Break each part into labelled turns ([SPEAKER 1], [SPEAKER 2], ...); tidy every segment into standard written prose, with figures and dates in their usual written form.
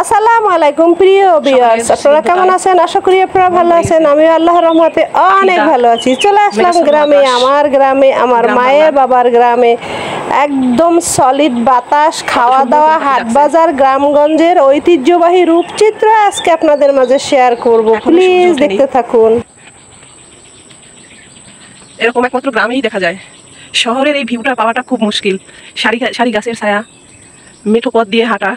[SPEAKER 1] আসসালামু আলাইকুম প্রিয় ভিউয়ার্স, আপনারা কেমন আছেন? আশা করি আপনারা ভালো আছেন। আমি আল্লাহর রহমতে অনেক ভালো আছি। চলে আসলাম গ্রামে, আমার মায়ের বাবার গ্রামে। একদম সলিড বাতাস, খাওয়া দাওয়া, হাট বাজার, গ্রামগঞ্জের ঐতিহ্যবাহী রূপচিত্র আজকে আপনাদের মাঝে শেয়ার করব। প্লিজ দেখতে থাকুন।
[SPEAKER 2] এরকম একমাত্র গ্রামেই দেখা যায়। শহরের এই ভিউটা পাওয়াটা খুব মুশকিল। সারি সারি গাছের ছায়া, মেঠো পথ দিয়ে হাঁটা।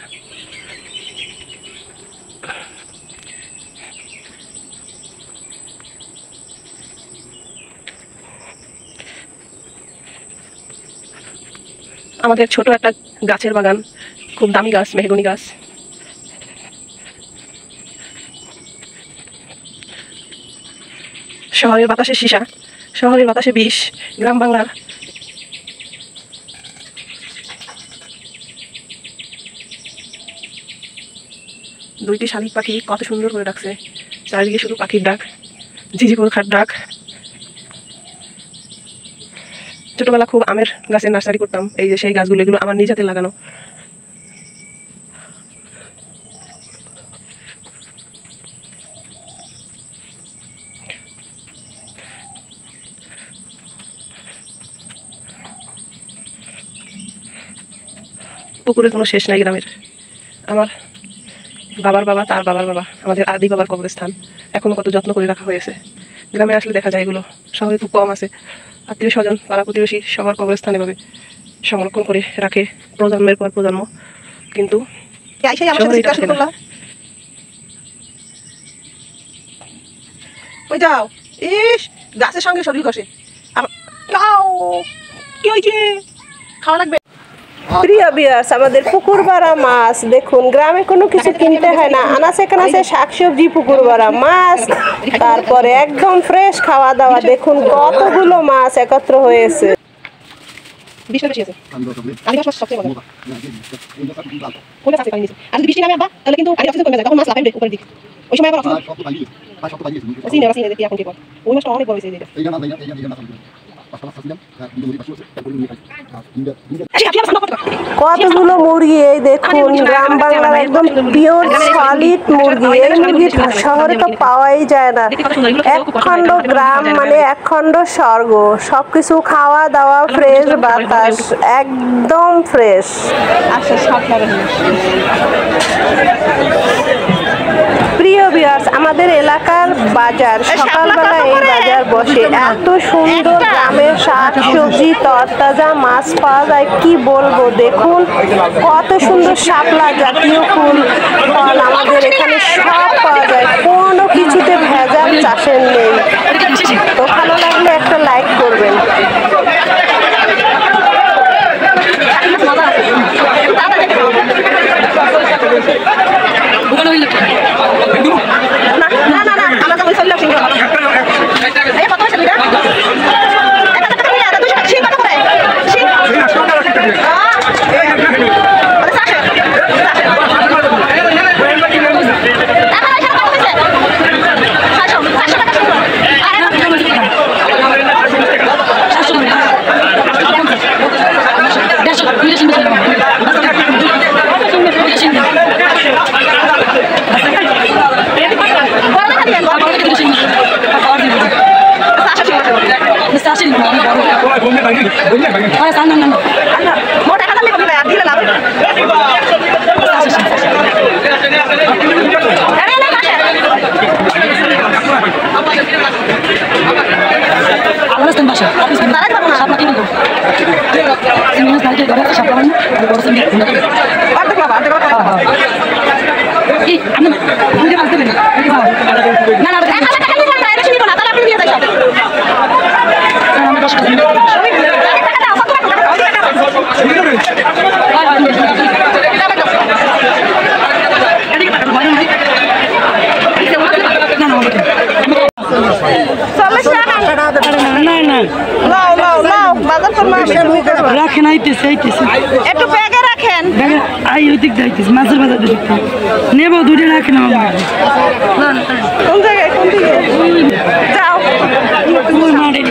[SPEAKER 2] আমাদের ছোট একটা গাছের বাগান, খুব দামি গাছ, মেহগনি গাছ। শহরের বাতাসে সীসা, শহরের বাতাসে বিষ। গ্রাম বাংলার দুইটি শালিক পাখি কত সুন্দর করে ডাকছে। চারিদিকে শুধু পাখির ডাক, ঝিঝি পোকার ডাক। ছোটবেলা খুব আমের গাছের নার্সারি করতাম। এই যে সেই গাছগুলো, এগুলো আমার নিজ হাতে লাগানো। পুকুরের কোনো শেষ নাই গ্রামের। আমার বাবার বাবা, তার বাবার বাবা, আমাদের আদি বাবার কবরস্থান এখনো কত যত্ন করে রাখা হয়েছে। গ্রামে আসলে দেখা যায় এগুলো, শহরে খুব কম আছে। আত্মীয় স্বজন, পাড়া প্রতিবেশী সবার কবরস্থান এভাবে সংরক্ষণ করে রাখে প্রজন্মের পর প্রজন্ম। কিন্তু ওই যাও, ইস গাছের সঙ্গে শরীর ঘষে। কি হয়েছে? খাওয়া লাগবে।
[SPEAKER 1] প্রিয় ভিউয়ার্স, আমাদের পুকুর ভরা মাছ দেখুন। গ্রামে কোনো কিছু কিনতে হয় না, আনাচে কানাচে শাকসবজি, পুকুর ভরা মাছ, তারপরে একদম ফ্রেশ খাওয়া দাওয়া। দেখুন কতগুলো মাছ একত্র হয়েছে। কতগুলো মুরগি, এই দেখুন গ্রাম বাংলার একদম পিওর সলিড মুরগি। এই মুরগি শহরে তো পাওয়াই যায় না। এক খণ্ড গ্রাম মানে এক খণ্ড স্বর্গ। সবকিছু খাওয়া দাওয়া, ফ্রেশ বাতাস, একদম ফ্রেশ। প্রিয় ভিউয়ার্স, আমাদের এলাকার বাজার, সকালবেলা এই বাজার বসে। এত সুন্দর গ্রামের শাক সবজি, তরতাজা মাছ পাওয়া যায়, কি বলবো। দেখুন কত সুন্দর শাপলা জাতীয় ফুল ফল আমাদের এখানে সব পাওয়া যায়। কোনো কিছুতে ভেজাল চাষের নেই। তো ভালো লাগলে একটা লাইক করবেন।
[SPEAKER 3] রাখেন আইতেছে
[SPEAKER 1] একটু ব্যাগে রাখেন।
[SPEAKER 3] আই ওই দিক যাইতেছে, মাছের বাজার দিক নেবো। দুটো রাখেন আমার।
[SPEAKER 1] কোন জায়গায়, কোন দিকে যাও?
[SPEAKER 3] মাঠে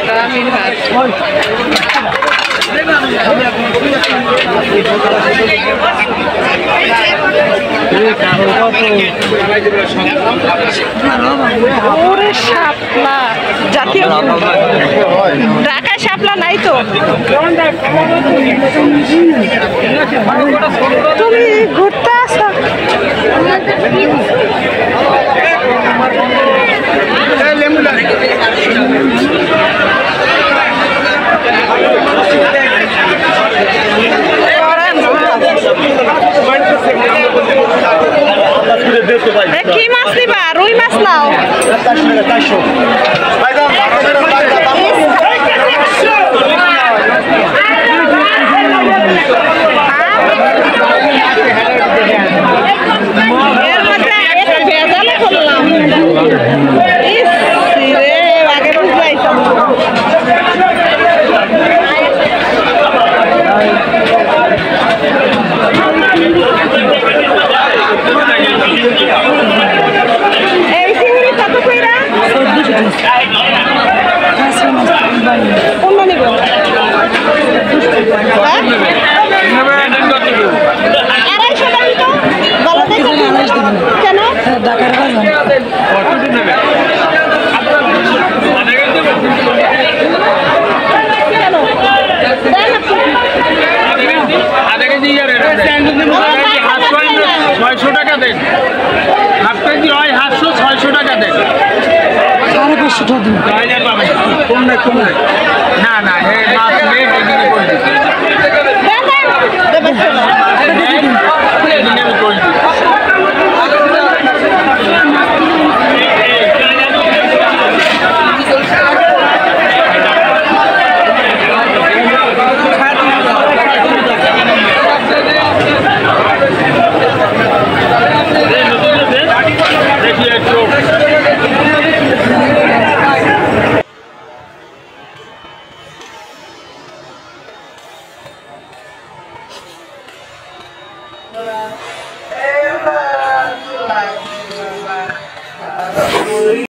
[SPEAKER 2] গ্রামীণ হাট।
[SPEAKER 1] ওরে শাপলা জাতীয় ঢাকায় শাপলা নাই তো। তুমি ঘুরতে আসো। কি মাছ নিবা? রুই মাছ নাও। এর মধ্যে একটু ভেজালে করলাম। ইস রে, আগে বুঝলাইতাম। এই চিংড়ি কত কইরা? কোনটা নিব? আড়াইশো টাকা তো ভালো দেখে কেন?
[SPEAKER 3] ঢাকার বাজার
[SPEAKER 4] টাকা দেন, হাফ কেজি হয় 700-600 টাকা দেন।
[SPEAKER 3] 550 টাকা দিন।
[SPEAKER 4] না না এই মাছ নেই, এদিকে করে দিন। এদিকে আমি করে দিন। দেখি একটু
[SPEAKER 1] ধন্যবাদ।